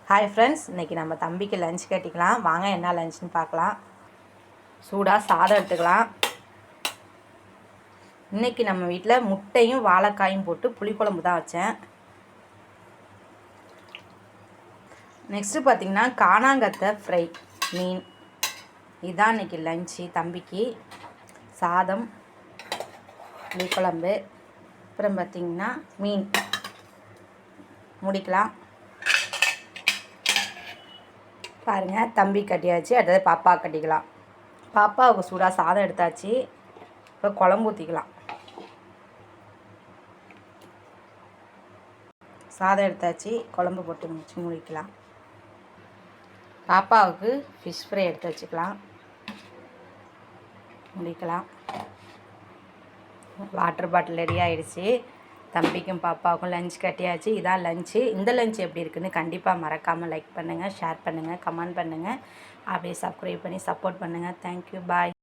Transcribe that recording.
Hi friends, இன்றைக்கி நம்ம தம்பிக்கு லஞ்ச் கட்டிக்கலாம். வாங்க என்ன லஞ்சுன்னு பார்க்கலாம். சூடாக சாதம் எடுத்துக்கலாம். இன்றைக்கி நம்ம வீட்டில் முட்டையும் வாழைக்காயும் போட்டு புளிக்குழம்பு தான் வச்சேன். நெக்ஸ்ட்டு பார்த்திங்கன்னா காணாங்கத்தை ஃப்ரை மீன். இதுதான் இன்றைக்கி லஞ்சு தம்பிக்கு. சாதம், புளிக்குழம்பு, அப்புறம் பார்த்திங்கன்னா மீன். முடிக்கலாம். பாருங்கள், தம்பி கட்டியாச்சு. அடுத்தது பாப்பா கட்டிக்கலாம். பாப்பாவுக்கு சூடாக சாதம் எடுத்தாச்சு. இப்போ குழம்பு ஊற்றிக்கலாம். சாதம் எடுத்தாச்சு, குழம்பு போட்டு முடிக்கலாம். பாப்பாவுக்கு ஃபிஷ் ஃப்ரை எடுத்து வச்சுக்கலாம். முடிக்கலாம். வாட்டர் பாட்டில் ரெடி ஆகிடுச்சு. தம்பிக்கும் பாப்பாவுக்கும் லஞ்ச் கட்டியாச்சு. இதான் லஞ்சு. இந்த லஞ்ச் எப்படி இருக்குன்னு கண்டிப்பாக மறக்காமல் லைக் பண்ணுங்கள், ஷேர் பண்ணுங்கள், கமெண்ட் பண்ணுங்கள். அப்படியே சப்ஸ்கிரைப் பண்ணி சப்போர்ட் பண்ணுங்கள். தேங்க்யூ, பாய்.